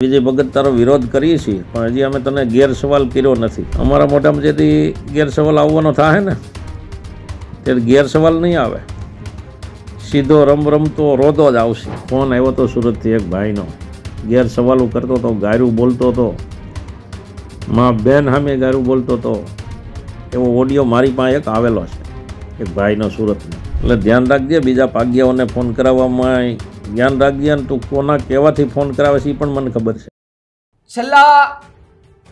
વિજય ભગત તારો વિરોધ કરીએ છીએ, પણ હજી અમે તને ગેરસવાલ કર્યો નથી. અમારા મોઢામાં જેથી ગેરસવાલ આવવાનો થાય ને ત્યારે ગેરસવાલ નહીં આવે, સીધો રમતો રોતો જ આવશે. ફોન આવ્યો તો સુરતથી એક ભાઈનો, ગેરસવાલો કરતો હતો, ગાયરું બોલતો હતો, માં બેન સામે ગાયરું બોલતો હતો. એવો ઓડિયો મારી પાસે એક આવેલો છે, એક ભાઈનો સુરતનો. એટલે ધ્યાન રાખજે, બીજા પાગ્યાઓને ફોન કરાવવામાં ધ્યાન રાખજે. અને તું કોના કહેવાથી ફોન કરાવે છે એ પણ મને ખબર છે. છેલ્લા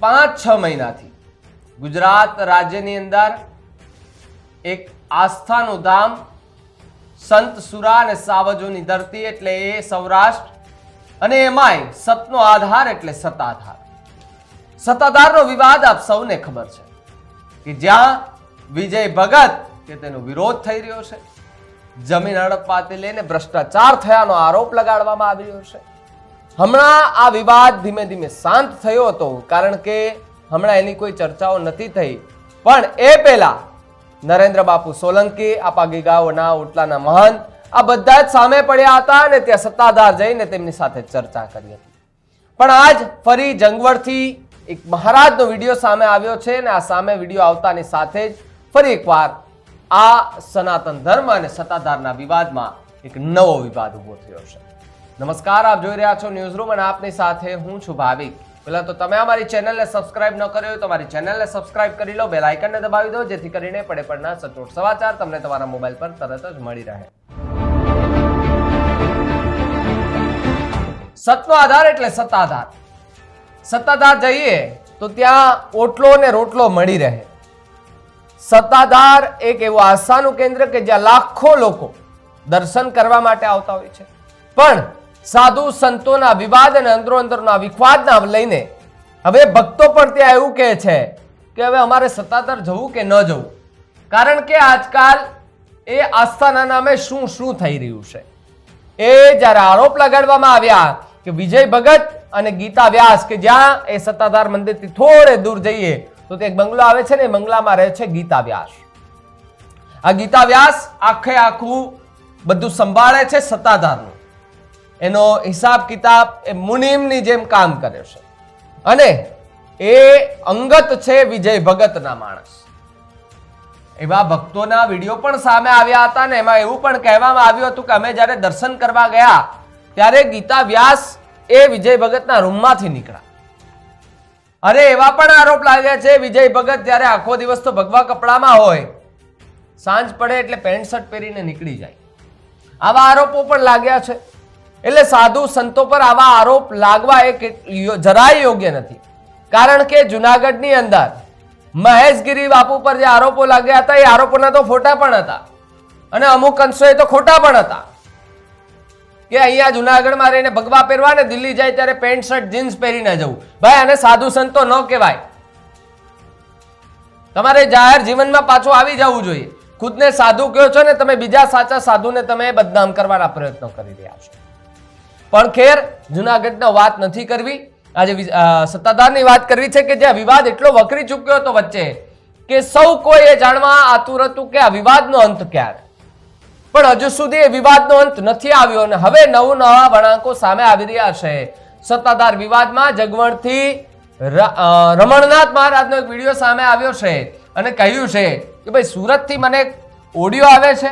5-6 મહિનાથી ગુજરાત રાજ્યની અંદર એક આસ્થાનું ધામ સંત સુરા અને સાવજોની ધરતી એટલે એ સૌરાષ્ટ્ર, અને એમાંય સતનો આધાર એટલે સત્તાધાર. સત્તાધારનો વિવાદ આપ સૌને ખબર છે કે જ્યાં વિજય ભગત કે તેનો વિરોધ થઈ રહ્યો છે, જમીન હડપવાથી લઈને ભ્રષ્ટાચાર થયાનો આરોપ લગાડવામાં આવી રહ્યો છે. હમણાં આ વિવાદ ધીમે ધીમે શાંત થયો હતો, કારણ કે હમણાં એની કોઈ ચર્ચાઓ નથી થઈ. પણ એ પહેલા નરેન્દ્ર બાપુ સોલંકી, આપાગી ગામના ઓટલાના મહંત, આ બધા જ સામે પડ્યા હતા અને ત્યાં સત્તાધાર જઈને તેમની સાથે ચર્ચા કરી હતી. પણ આજ ફરી જંગવડથી એક મહારાજનો વિડીયો સામે આવ્યો છે, અને આ સામે વિડીયો આવતાની સાથે જ ફરી એકવાર આ સનાતન ધર્મ અને સત્તાધારના વિવાદમાં એક નવો વિવાદ ઉભો થયો છે. નમસ્કાર, આપ જોઈ રહ્યા છો ન્યૂઝ રૂમ અને આપની સાથે હું છું ભાવિક. પહેલા તો તમે અમારી ચેનલને સબસ્ક્રાઇબ ન કરી હોય તો અમારી ચેનલને સબસ્ક્રાઇબ કરી લો, બેલ આઇકનને દબાવી દો, જેથી કરીને પડે પડના સચોટ સમાચાર તમને તમારા મોબાઈલ પર તરત જ મળી રહે. સતનો આધાર એટલે સત્તાધાર. સત્તાધાર જઈએ તો ત્યાં ઓટલો ને રોટલો મળી રહે. સત્તાધાર એક એવું આસ્થાનું કેન્દ્ર કે જ્યાં લાખો લોકો દર્શન કરવા માટે આવતા હોય છે. પણ સાધુ સંતોના વિવાદ અને અંદરો અંદરના વિવાદના લઈને હવે ભક્તો પણ ત્યાં એવું કહે છે કે હવે અમારે સત્તાધાર જવું કે ન જવું, કારણ કે આજકાલ એ આસ્થાના નામે શું શું થઈ રહ્યું છે. એ જ્યારે આરોપ લગાડવામાં આવ્યા કે વિજય ભગત અને ગીતા વ્યાસ, કે જ્યાં એ સત્તાધાર મંદિરથી થોડે દૂર જઈએ તો તે એક બંગલો આવે છે ને, એ બંગલામાં રહે છે ગીતા વ્યાસ. આ ગીતા વ્યાસ આખે આખું બધું સંભાળે છે સત્તાધારનું. એનો હિસાબ કિતાબ એ મુનિમની જેમ કામ કરે છે, અને એ અંગત છે વિજય ભગતના માણસ. એવા ભક્તોના વિડીયો પણ સામે આવ્યા હતા, ને એમાં એવું પણ કહેવામાં આવ્યું હતું કે અમે જ્યારે દર્શન કરવા ગયા ત્યારે ગીતા વ્યાસ એ વિજય ભગતના રૂમમાંથી નીકળ્યા. અરે એવા પણ આરોપ લાગ્યા છે વિજય ભગત જ્યારે આખો દિવસ તો ભગવા કપડામાં હોય, સાંજ પડે એટલે પેન્ટ શર્ટ પહેરીને નીકળી જાય. આવા આરોપો પણ લાગ્યા છે. એટલે સાધુ સંતો પર આવા આરોપ લાગવા એ જરાય યોગ્ય નથી, કારણ કે જુનાગઢની અંદર મહેશગીરી બાપુ પર જે આરોપો લાગ્યા હતા એ આરોપોના તો ફોટા પણ હતા, અને અમુક અંશો એ તો ખોટા પણ હતા કે અહીંયા જુનાગઢમાં રહીને ભગવા પહેરવા ને દિલ્હી જાય ત્યારે પેન્ટ શર્ટ જીન્સ પહેરીને જવું. ભાઈ, આને સાધુ સંતો ન કહેવાય. તમારે જાહેર જીવનમાં પાછું આવી જવું જોઈએ. ખુદને સાધુ કહો છો ને તમે, બીજા સાચા સાધુને તમે બદનામ કરવાના પ્રયત્નો કરી રહ્યા છો. પણ ખેર, જુનાગઢનો વાત નથી કરવી, આજે સત્તાધારની વાત કરવી છે કે જ્યાં વિવાદ એટલો વકરી ચૂક્યો હતો વચ્ચે કે સૌ કોઈ એ જાણવા આતુર હતું કે આ વિવાદનો અંત ક્યારે. પણ હજુ સુધી એ વિવાદનો અંત નથી આવ્યો, અને હવે નવા વળાંકો સામે આવી રહ્યા છે. સત્તાધાર વિવાદમાં જગવણથી રમણનાથ મહારાજનો એક વિડીયો સામે આવ્યો છે, અને કહ્યું છે કે ભાઈ સુરતથી મને ઓડિયો આવે છે,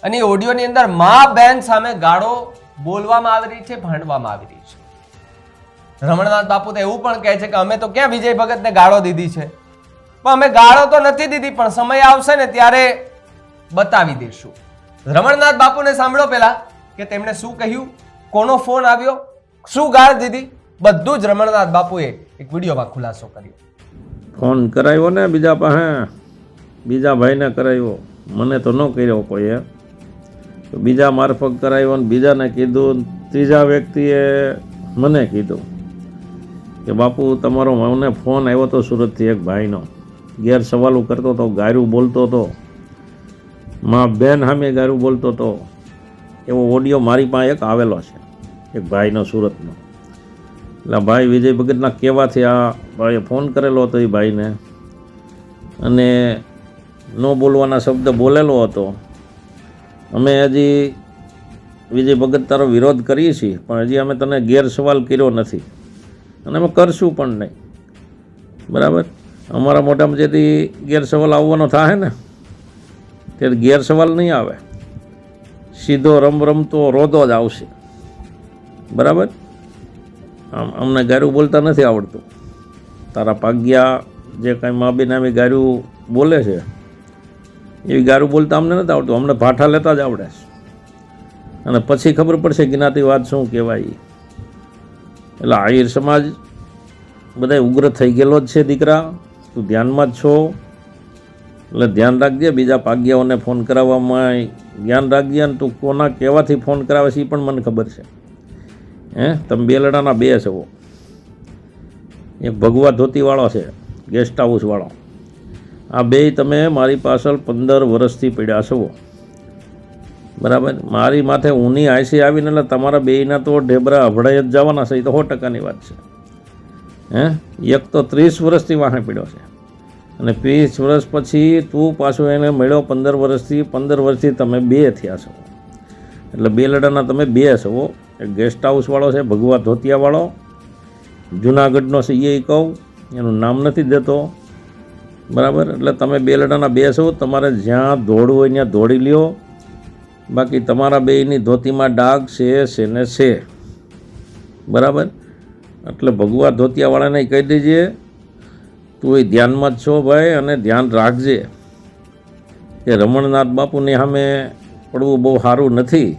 અને એ ઓડિયોની અંદર મા બેન સામે ગાળો બોલવામાં આવી રહી છે, ભાંડવામાં આવી રહી છે. રમણનાથ બાપુ તો એવું પણ કહે છે કે અમે તો ક્યાં વિજય ભગતને ગાળો દીધી છે, પણ અમે ગાળો તો નથી દીધી, પણ સમય આવશે ને ત્યારે બતાવી દઈશું. રમણનાથ બાપુને સાંભળો પેલા કે તેમણે શું કહ્યું, કોનો ફોન આવ્યો, શું ગાળ દીધી, બધું જ રમણનાથ બાપુએ એક વિડીયોમાં ખુલાસો કર્યો. ફોન કરાવ્યો ને બીજા પાસે, બીજા ભાઈને કરાવ્યો, મને તો ન કર્યો કોઈએ, બીજા મારફત કરાવ્યો ને બીજાને કીધું. ત્રીજા વ્યક્તિએ મને કીધું કે બાપુ તમારો મને ફોન આવ્યો હતો સુરતથી એક ભાઈનો, ગેરસવાલો કરતો હતો, ગાયરું બોલતો હતો, માં બેન સામે ગાયરું બોલતો હતો. એવો ઓડિયો મારી પાસે એક આવેલો છે, એક ભાઈનો સુરતનો. એટલે ભાઈ વિજય ભગતના કહેવાથી આ ભાઈએ ફોન કરેલો હતો એ ભાઈને, અને ન બોલવાના શબ્દ બોલેલો હતો. અમે હજી વિજય ભગત તારો વિરોધ કરીએ છીએ, પણ હજી અમે તને ગેરસવાલ કર્યો નથી અને અમે કરશું પણ નહીં. બરાબર? અમારા મોઢામાં જેથી ગેરસવાલ આવવાનો થાય ને ત્યારે ગેરસવાલ નહીં આવે, સીધો રમતો રોદો જ આવશે. બરાબર? અમને ગારું બોલતા નથી આવડતું. તારા પાગ્યા જે કાંઈ મા બેન આવી ગારું બોલે છે એવી ગારું બોલતા અમને નથી આવડતું. અમને ભાઠા લેતા જ આવડે છે અને પછી ખબર પડશે જ્ઞાતિવાદ શું કહેવાય. એટલે આહિર સમાજ બધા ઉગ્ર થઈ ગયેલો જ છે. દીકરા, તું ધ્યાનમાં જ છો એટલે ધ્યાન રાખજે. બીજા પાગ્યાઓને ફોન કરાવવામાં ધ્યાન રાખજે. અને તું કોના કહેવાથી ફોન કરાવે છે એ પણ મને ખબર છે. તમે બે લડાના બે છો. એક ભગવા ધોતીવાળો છે, ગેસ્ટ હાઉસવાળો. આ બે તમે મારી પાછળ 15 વર્ષથી પડ્યા છો. બરાબર? મારી માથે ઊની આયસી આવીને એટલે તમારા બેયના તો ઢેબરા અભડાઈ જ જવાના છે. એ તો 100%ની વાત છે. એક તો 30 વર્ષથી વાહે પડ્યો છે અને 20 વર્ષ પછી તું પાછો એને મળ્યો 15 વર્ષથી. 15 વર્ષથી તમે બે થયા છો. એટલે બે લડાના તમે બે છો. એક ગેસ્ટ હાઉસવાળો છે, ભગવા ધોતિયાવાળો, જુનાગઢનો છે. એ કહું, એનું નામ નથી દેતો. બરાબર? એટલે તમે બે લડાના બે છો. તમારે જ્યાં દોડવું હોય ત્યાં દોડી લ્યો. બાકી તમારા બેયની ધોતીમાં ડાઘ છે ને છે. બરાબર? એટલે ભગવા ધોતિયાવાળાને કહી દેજે તું એ ધ્યાનમાં જ છો ભાઈ, અને ધ્યાન રાખજે કે રમણનાથ બાપુની સામે પડવું બહુ સારું નથી.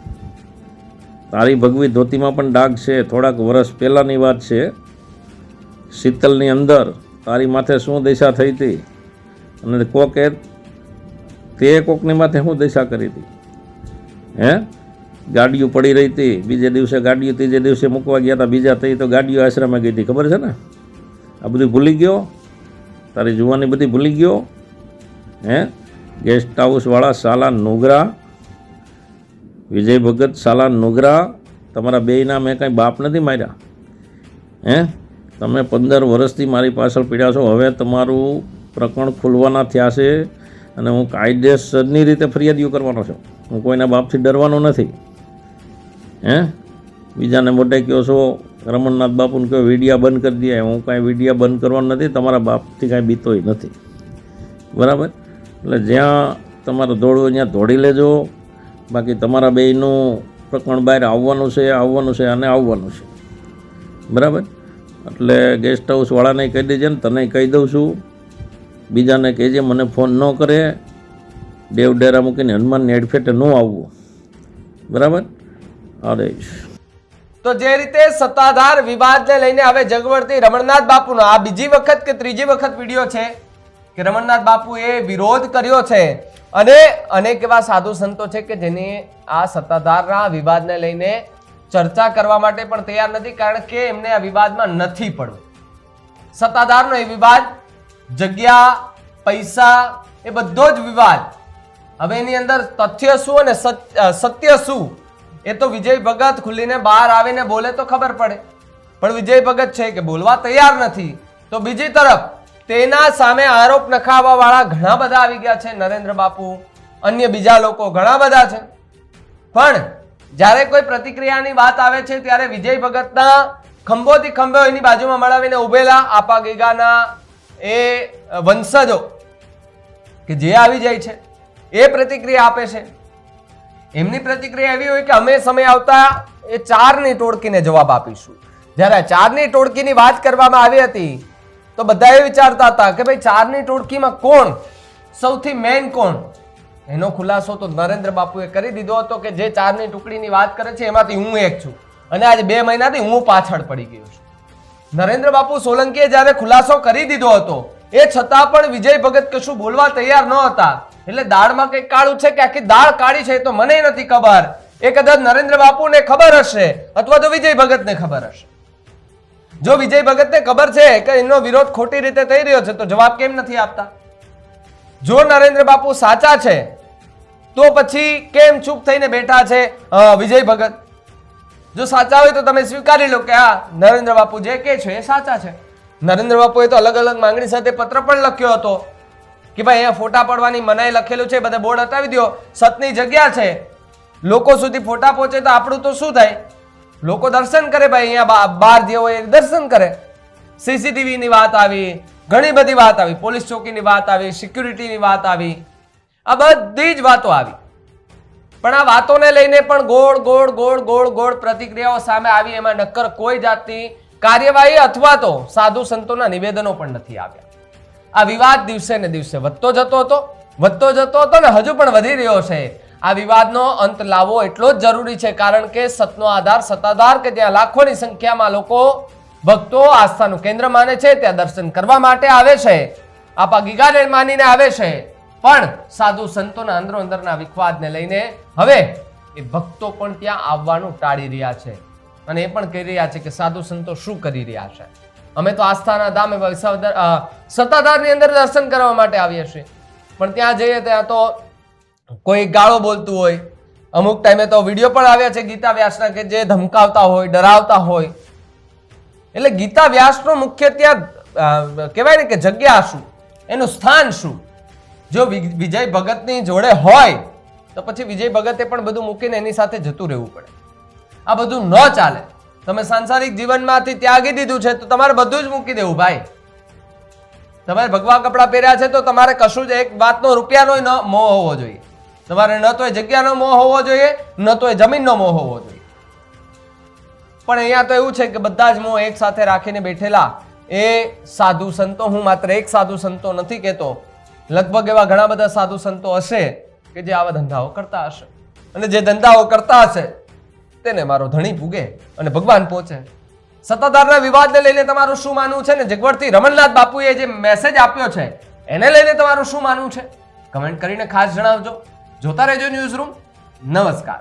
તારી ભગવી ધોતીમાં પણ ડાઘ છે. થોડાક વર્ષ પહેલાંની વાત છે. શીતલની અંદર તારી માથે શું દશા થઈ હતી અને કોકે તે કોકની માથે શું દશા કરી હતી? ગાડીઓ પડી રહી હતી. બીજે દિવસે ગાડીઓ, ત્રીજે દિવસે મૂકવા ગયા હતા. બીજા થઈ તો ગાડીઓ આશ્રમમાં ગઈ હતી. ખબર છે ને? આ બધું ભૂલી ગયો? તારી જુવાની બધી ભૂલી ગયો? ગેસ્ટ હાઉસવાળા સાલા નુગરા, વિજય ભગત સાલા નુગરા, તમારા બેયના મેં કાંઈ બાપ નથી માર્યા. તમે 15 વર્ષથી મારી પાછળ પીડ્યા છો. હવે તમારું પ્રકરણ ખુલવાના થયા છે અને હું કાયદેસરની રીતે ફરિયાદીઓ કરવાનો છું. હું કોઈના બાપથી ડરવાનો નથી. બીજાને મોઢે કહો છો રમણનાથ બાપુને કહો વિડીયા બંધ કરી દે. હું કાંઈ વિડીયા બંધ કરવાનો નથી. તમારા બાપથી કાંઈ બીતોય નથી. બરાબર? એટલે જ્યાં તમારે દોડવું ત્યાં દોડી લેજો. બાકી તમારા બેયનું પ્રકરણ બહાર આવવાનું છે અને આવવાનું છે. બરાબર? એટલે ગેસ્ટ હાઉસવાળાને કહી દેજે ને તને કહી દઉં છું. બીજાને કહેજે મને ફોન ન કરે. દેવ ડેરા મૂકીને હનુમાનની હેડફેટે ન આવવું. બરાબર? આદેશ. તો જે રીતે સત્તાધાર વિવાદને લઈને હવે જગવડતી રમણનાથ બાપુનો આ બીજી વખત કે ત્રીજી વખત વિડીયો છે કે રમણનાથ બાપુએ વિરોધ કર્યો છે. અને અનેક એવા સાધુ સંતો છે કે જેને આ સત્તાધારના વિવાદને લઈને ચર્ચા કરવા માટે પણ તૈયાર નથી, કારણ કે એમને આ વિવાદમાં નથી પડવું. સત્તાધારનો એ વિવાદ, જગ્યા, પૈસા, એ બધો જ વિવાદ. હવે એની અંદર તથ્ય શું અને સત્ય શું એ તો વિજય ભગત ખુલીને બહાર આવીને બોલે તો ખબર પડે. પણ વિજય ભગત છે કે બોલવા તૈયાર નથી. તો બીજી તરફ તેના સામે આરોપ નખાવવા વાળા ઘણા બધા આવી ગયા છે. નરેન્દ્ર બાપુ, અન્ય બીજા લોકો ઘણા બધા છે. પણ જ્યારે કોઈ પ્રતિક્રિયાની વાત આવે છે ત્યારે વિજય ભગતના ખંભોથી ખંભો એની બાજુમાં મળાવીને ઉભેલા આપા ગીગાના એ વંશજો કે જે આવી જાય છે એ પ્રતિક્રિયા આપે છે. એમની પ્રતિક્રિયા એવી હોય કે અમે સમય આવતા એ 4ની ટોળકીને જવાબ આપીશું. જ્યારે 4ની ટોળકીની વાત કરવામાં આવી હતી તો બધા એ વિચારતા હતા કે ભાઈ 4ની ટોળકીમાં કોણ સૌથી મેઇન કોણ? એનો ખુલાસો તો નરેન્દ્ર બાપુએ કરી દીધો હતો કે જે 4ની ટુકડીની વાત કરે છે એમાંથી હું એક છું અને આજે 2 મહિનાથી હું પાછળ પડી ગયો છું. નરેન્દ્ર બાપુ સોલંકીએ જ્યારે ખુલાસો કરી દીધો હતો એ છતાં પણ વિજય ભગત કશું બોલવા તૈયાર ન હતા. એટલે દાળમાં કંઈક કાળું છે કે આખી દાળ કાળી છે તો મને નથી ખબર. એ કદાચ નરેન્દ્ર બાપુને ખબર હશે અથવા તો વિજય ભગતને ખબર હશે. જો વિજય ભગતને ખબર છે કે એનો વિરોધ ખોટી રીતે થઈ રહ્યો છે તો જવાબ કેમ નથી આપતા? જો નરેન્દ્ર બાપુ સાચા છે તો પછી કેમ ચૂપ થઈને બેઠા છે વિજય ભગત? જો સાચા હોય તો તમે સ્વીકારી લો કે આ નરેન્દ્ર બાપુ જે કહે છે એ સાચા છે. નરેન્દ્ર બાપુએ તો અલગ અલગ માંગણી સાથે પત્ર પણ લખ્યો હતો કે ભાઈ અહીંયા ફોટા પડવાની મનાઈ લખેલું છે, બધા બોર્ડ હટાવી દો. સતની જગ્યા છે લોકો સુધી ફોટા પહોંચે તો આપણું તો શું થાય? લોકો દર્શન કરે ભાઈ, અહીંયા બહાર જે હોય એ દર્શન કરે. સીસીટીવી ની વાત આવી, ઘણી બધી વાત આવી, પોલીસ ચોકીની વાત આવી, સિક્યુરિટીની વાત આવી, આ બધી જ વાતો આવી. પણ આ વાતોને લઈને પણ ગોળ ગોળ ગોળ ગોળ ગોળ પ્રતિક્રિયાઓ સામે આવી. એમાં નક્કર કોઈ જાતની કાર્યવાહી અથવા તો સાધુ સંતોના નિવેદનો પણ નથી આવ્યા. આ વિવાદ દિવસે ને દિવસે વધતો જતો હતો ને હજુ પણ વધી રહ્યો છે. આ વિવાદનો અંત લાવવો એટલો જ જરૂરી છે, કારણ કે સતનો આધાર સત્તાધાર કે જ્યાં લાખોની સંખ્યામાં લોકો ભક્તો આસ્થાનું કેન્દ્ર માને છે, ત્યાં દર્શન કરવા માટે આવે છે, આપા ગીગાને માનીને આવે છે, પણ સાધુ સંતોના અંદરો અંદરના વિખવાદને લઈને હવે એ ભક્તો પણ ત્યાં આવવાનું ટાળી રહ્યા છે અને એ પણ કહી રહ્યા છે કે સાધુ સંતો શું કરી રહ્યા છે. અમે તો આસ્થાના ધામ સત્તાધારની અંદર દર્શન કરવા માટે આવીએ છીએ, પણ ત્યાં જઈએ ત્યાં તો કોઈ ગાળો બોલતું હોય. અમુક ટાઈમે તો વિડીયો પણ આવ્યા છે ગીતા વ્યાસના કે જે ધમકાવતા હોય, ડરાવતા હોય. એટલે ગીતા વ્યાસનો મુખ્ય ત્યાં કહેવાય ને કે જગ્યા શું, એનું સ્થાન શું? જો વિજય ભગતની જોડે હોય તો પછી વિજય ભગતે પણ બધું મૂકીને એની સાથે જતું રહેવું પડે. આ બધું ન ચાલે. તમે સાંસારિક જીવનમાંથી ત્યાગી દીધું છે તો તમારે બધું જ મૂકી દેવું ભાઈ. તમારે ભગવા કપડાં પહેર્યા છે તો તમારે કશું જ એક વાતનો રૂપિયાનો મોહ હોવો જોઈએ. તમારે ન તો એ જગ્યાનો મોહ હોવો જોઈએ, ન તો એ જમીનનો મોહ હોવો જોઈએ. પણ અહીંયા તો એવું છે કે બધા જ મોહ એક સાથે રાખીને બેઠેલા એ સાધુ સંતો. હું માત્ર એક સાધુ સંતો નથી કહેતો, લગભગ એવા ઘણા બધા સાધુ સંતો હશે કે જે આવા ધંધાઓ કરતા હશે, અને જે ધંધાઓ કરતા હશે તેને મારો ધણી પૂગે અને ભગવાન પહોંચે. સત્તાધારના વિવાદને લઈને તમારું શું માનવું છે? ને જગવડથી રમણનાથ બાપુએ જે મેસેજ આપ્યો છે એને લઈને તમારું શું માનવું છે? કમેન્ટ કરીને ખાસ જણાવજો. જોતા રહેજો ન્યૂઝ રૂમ. નમસ્કાર.